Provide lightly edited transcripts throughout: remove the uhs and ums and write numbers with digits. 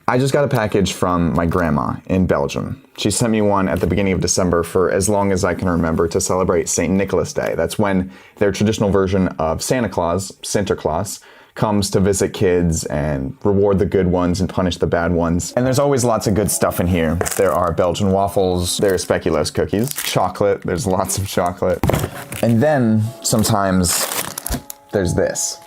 I just got a package from my grandma in Belgium. She sent me one at the beginning of December for as long as I can remember to celebrate St. Nicholas Day. That's when their traditional version of Santa Claus, Sinterklaas, comes to visit kids and reward the good ones and punish the bad ones. And there's always lots of good stuff in here. There are Belgian waffles, there are speculoos cookies, chocolate, there's lots of chocolate. And then sometimes there's this.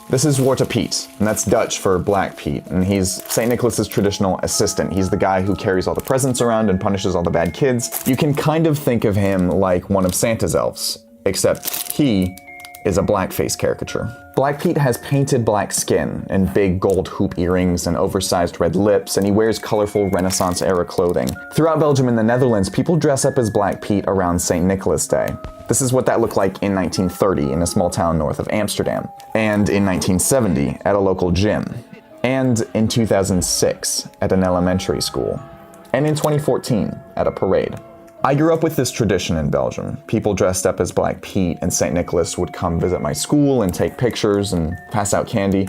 This is Zwarte Piet, and that's Dutch for Black Pete, and he's St. Nicholas's traditional assistant. He's the guy who carries all the presents around and punishes all the bad kids. You can kind of think of him like one of Santa's elves, except he is a blackface caricature. Black Pete has painted black skin and big gold hoop earrings and oversized red lips, and he wears colorful Renaissance-era clothing. Throughout Belgium and the Netherlands, people dress up as Black Pete around St. Nicholas Day. This is what that looked like in 1930 in a small town north of Amsterdam, and in 1970 at a local gym, and in 2006 at an elementary school, and in 2014 at a parade. I grew up with this tradition in Belgium. People dressed up as Black Pete, and St. Nicholas would come visit my school and take pictures and pass out candy.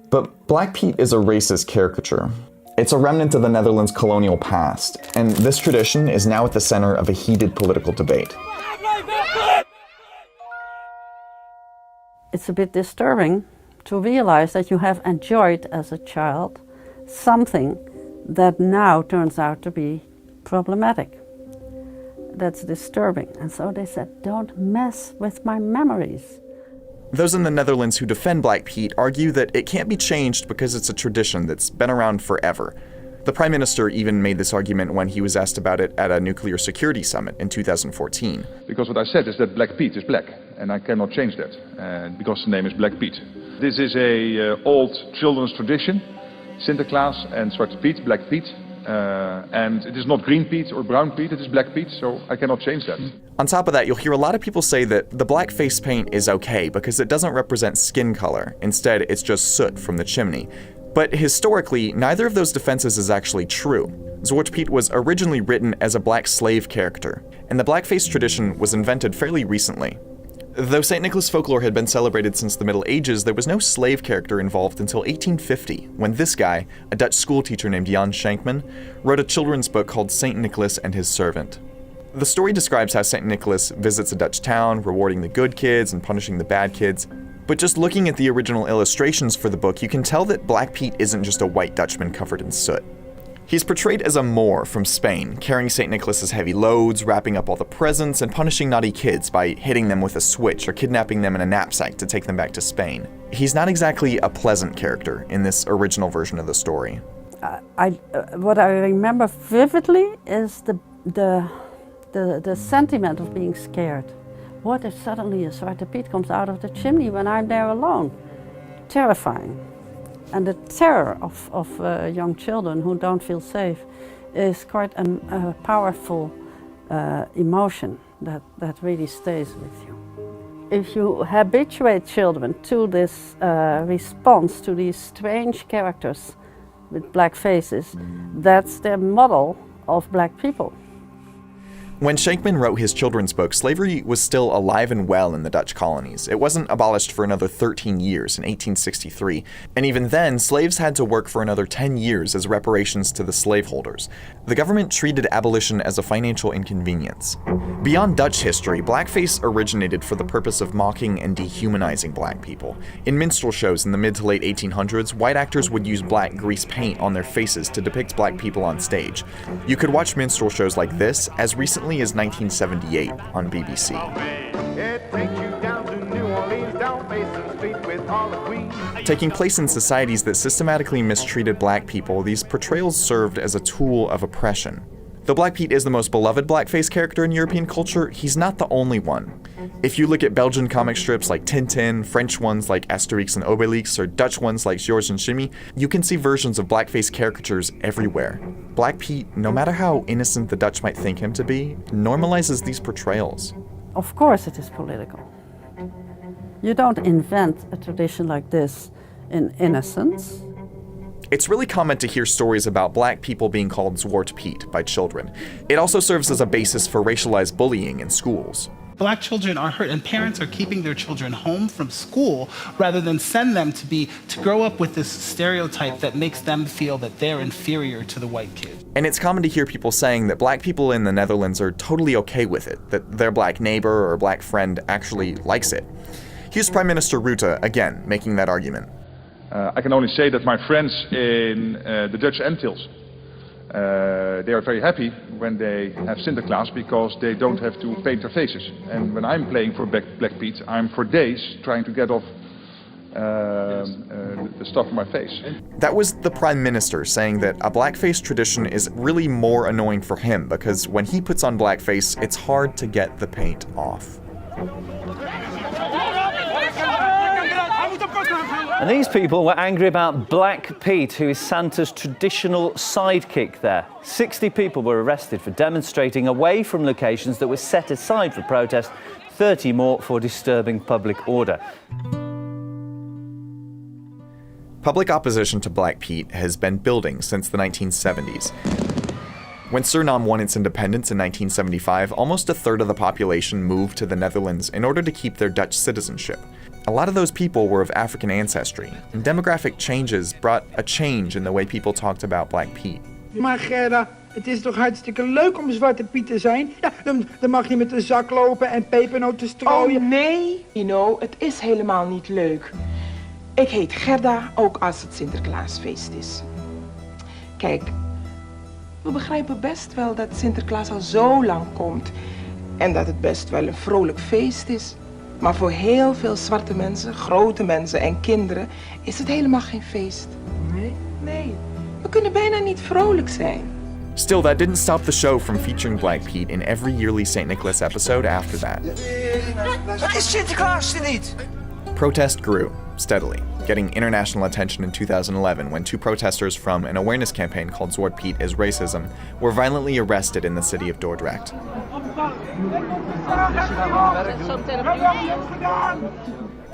But Black Pete is a racist caricature. It's a remnant of the Netherlands' colonial past, and this tradition is now at the center of a heated political debate. It's a bit disturbing to realize that you have enjoyed as a child something that now turns out to be problematic. That's disturbing. And so they said, don't mess with my memories. Those in the Netherlands who defend Black Pete argue that it can't be changed because it's a tradition that's been around forever. The Prime Minister even made this argument when he was asked about it at a nuclear security summit in 2014. Because what I said is that Black Pete is black, and I cannot change that, because the name is Black Pete. This is a old children's tradition, Sinterklaas and Zwarte Piet, Black Pete. And it is not green Pete or brown Pete, it is Black Pete, so I cannot change that. On top of that, you'll hear a lot of people say that the black face paint is okay because it doesn't represent skin color. Instead, it's just soot from the chimney. But historically, neither of those defenses is actually true. Zwarte Piet was originally written as a black slave character, and the blackface tradition was invented fairly recently. Though St. Nicholas folklore had been celebrated since the Middle Ages, there was no slave character involved until 1850, when this guy, a Dutch schoolteacher named Jan Schenkman, wrote a children's book called St. Nicholas and His Servant. The story describes how St. Nicholas visits a Dutch town, rewarding the good kids and punishing the bad kids. But just looking at the original illustrations for the book, you can tell that Black Pete isn't just a white Dutchman covered in soot. He's portrayed as a Moor from Spain, carrying St. Nicholas's heavy loads, wrapping up all the presents, and punishing naughty kids by hitting them with a switch or kidnapping them in a knapsack to take them back to Spain. He's not exactly a pleasant character in this original version of the story. What I remember vividly is the sentiment of being scared. What if suddenly a Zwarte Piet comes out of the chimney when I'm there alone? Terrifying. And the terror of young children who don't feel safe is quite a powerful emotion that really stays with you. If you habituate children to this response to these strange characters with black faces, that's their model of black people. When Schenkman wrote his children's book, slavery was still alive and well in the Dutch colonies. It wasn't abolished for another 13 years in 1863, and even then, slaves had to work for another 10 years as reparations to the slaveholders. The government treated abolition as a financial inconvenience. Beyond Dutch history, blackface originated for the purpose of mocking and dehumanizing black people. In minstrel shows in the mid to late 1800s, white actors would use black grease paint on their faces to depict black people on stage. You could watch minstrel shows like this as recently as 1978 on BBC. Taking place in societies that systematically mistreated black people, these portrayals served as a tool of oppression. Though Black Pete is the most beloved blackface character in European culture, he's not the only one. If you look at Belgian comic strips like Tintin, French ones like Asterix and Obelix, or Dutch ones like George and Jimmy, you can see versions of blackface caricatures everywhere. Black Pete, no matter how innocent the Dutch might think him to be, normalizes these portrayals. Of course it is political. You don't invent a tradition like this in innocence. It's really common to hear stories about black people being called Zwarte Piet by children. It also serves as a basis for racialized bullying in schools. Black children are hurt, and parents are keeping their children home from school rather than send them to grow up with this stereotype that makes them feel that they're inferior to the white kid. And it's common to hear people saying that black people in the Netherlands are totally okay with it, that their black neighbor or black friend actually likes it. Here's Prime Minister Rutte, again, making that argument. I can only say that my friends in the Dutch Antilles, they are very happy when they have Sinterklaas because they don't have to paint their faces. And when I'm playing for Black Piet, I'm for days trying to get off the stuff on my face. That was the Prime Minister saying that a blackface tradition is really more annoying for him because when he puts on blackface, it's hard to get the paint off. And these people were angry about Black Piet, who is Santa's traditional sidekick there. 60 people were arrested for demonstrating away from locations that were set aside for protest, 30 more for disturbing public order. Public opposition to Black Piet has been building since the 1970s. When Suriname won its independence in 1975, almost a third of the population moved to the Netherlands in order to keep their Dutch citizenship. A lot of those people were of African ancestry, and demographic changes brought a change in the way people talked about Black Piet. Maar Gerda, het is toch hartstikke leuk om Zwarte Piet te zijn? Ja, dan mag je met de zak lopen en pepernoten strooien. Oh nee, het is helemaal niet leuk. Ik heet Gerda, ook als het Sinterklaasfeest is. Kijk, we begrijpen best wel dat Sinterklaas al zo lang komt en dat het best wel een vrolijk feest is. Maar voor heel veel zwarte mensen, grote mensen en kinderen is het helemaal geen feest. Nee. We kunnen bijna niet vrolijk zijn. Still, that didn't stop the show from featuring Black Piet in every yearly St. Nicholas episode after that. Dat is Sinterklaas er niet! Protest grew, steadily, getting international attention in 2011 when two protesters from an awareness campaign called Zwarte Piet is Racism were violently arrested in the city of Dordrecht.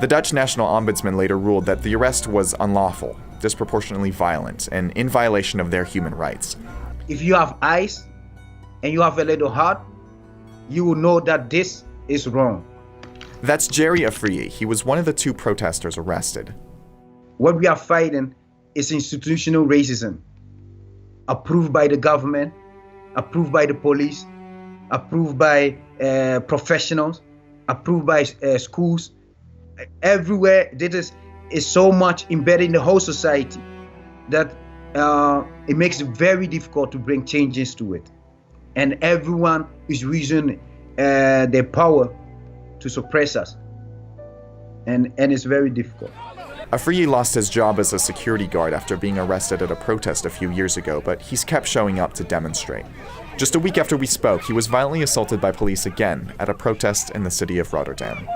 The Dutch National Ombudsman later ruled that the arrest was unlawful, disproportionately violent, and in violation of their human rights. If you have eyes and you have a little heart, you will know that this is wrong. That's Jerry Afriye. He was one of the two protesters arrested. What we are fighting is institutional racism, approved by the government, approved by the police, approved by professionals, approved by schools. Everywhere, this is so much embedded in the whole society that it makes it very difficult to bring changes to it. And everyone is using their power to suppress us. And it's very difficult. Afriye lost his job as a security guard after being arrested at a protest a few years ago, but he's kept showing up to demonstrate. Just a week after we spoke, he was violently assaulted by police again at a protest in the city of Rotterdam.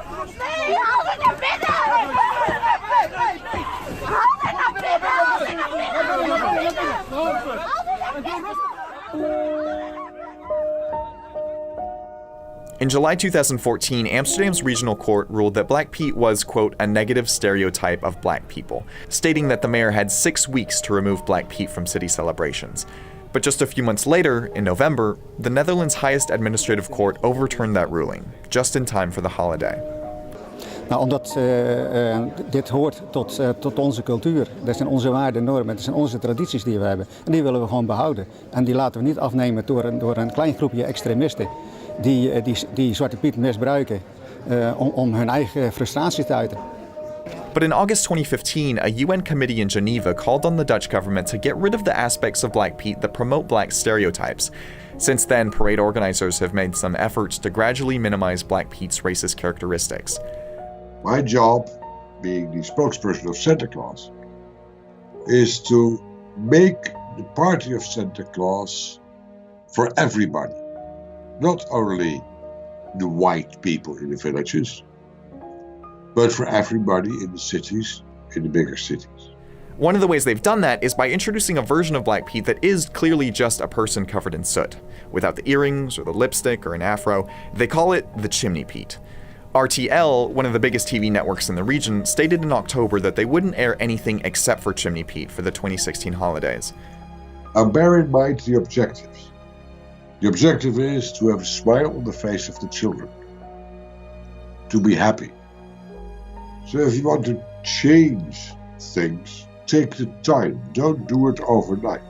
In July 2014, Amsterdam's regional court ruled that Black Piet was, quote, a negative stereotype of black people, stating that the mayor had 6 weeks to remove Black Piet from city celebrations. But just a few months later, in November, the Netherlands' highest administrative court overturned that ruling, just in time for the holiday. Nou, omdat dit hoort tot onze cultuur. Dat zijn onze waarden en normen, dat zijn onze tradities die we hebben. En die willen we gewoon behouden. En die laten we niet afnemen door een klein groepje extremisten die Zwarte Piet misbruiken om hun eigen frustratie te uiten. But in August 2015, a UN committee in Geneva called on the Dutch government to get rid of the aspects of Black Piet that promote black stereotypes. Since then, parade organizers have made some efforts to gradually minimize Black Piet's racist characteristics. My job, being the spokesperson of Santa Claus, is to make the party of Santa Claus for everybody. Not only the white people in the villages, but for everybody in the cities, in the bigger cities. One of the ways they've done that is by introducing a version of Black Piet that is clearly just a person covered in soot, without the earrings or the lipstick or an afro. They call it the Chimney Piet. RTL, one of the biggest TV networks in the region, stated in October that they wouldn't air anything except for Chimney Piet for the 2016 holidays. Bear in mind the objectives. The objective is to have a smile on the face of the children. to be happy. So if you want to change things, take the time. Don't do it overnight.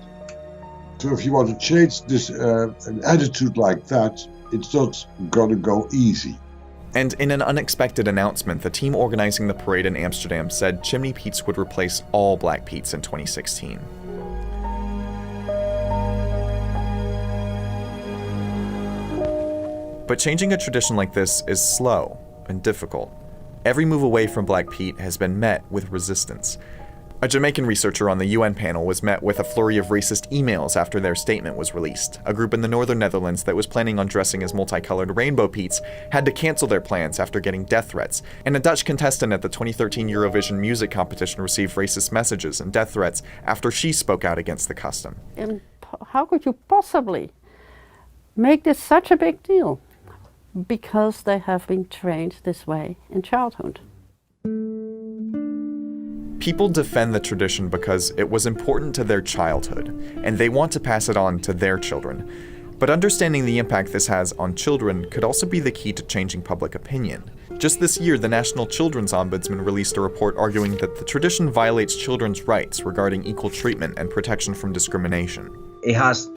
So if you want to change this an attitude like that, it's not gonna go easy. And in an unexpected announcement, the team organizing the parade in Amsterdam said Chimney Pete's would replace all Black Pete's in 2016. But changing a tradition like this is slow and difficult. Every move away from Black Pete has been met with resistance. A Jamaican researcher on the UN panel was met with a flurry of racist emails after their statement was released. A group in the northern Netherlands that was planning on dressing as multicolored rainbow Pete's had to cancel their plans after getting death threats. And a Dutch contestant at the 2013 Eurovision music competition received racist messages and death threats after she spoke out against the custom. And how could you possibly make this such a big deal? Because they have been trained this way in childhood. People defend the tradition because it was important to their childhood, and they want to pass it on to their children. But understanding the impact this has on children could also be the key to changing public opinion. Just this year, the National Children's Ombudsman released a report arguing that the tradition violates children's rights regarding equal treatment and protection from discrimination. It has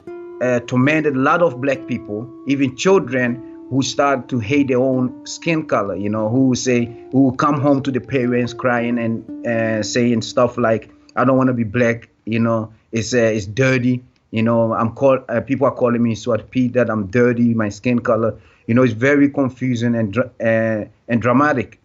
tormented a lot of Black people, even children, who start to hate their own skin color, who come home to the parents crying and saying stuff like, I don't want to be Black, it's dirty, people are calling me Zwarte Piet, that I'm dirty, my skin color, it's very confusing and dramatic.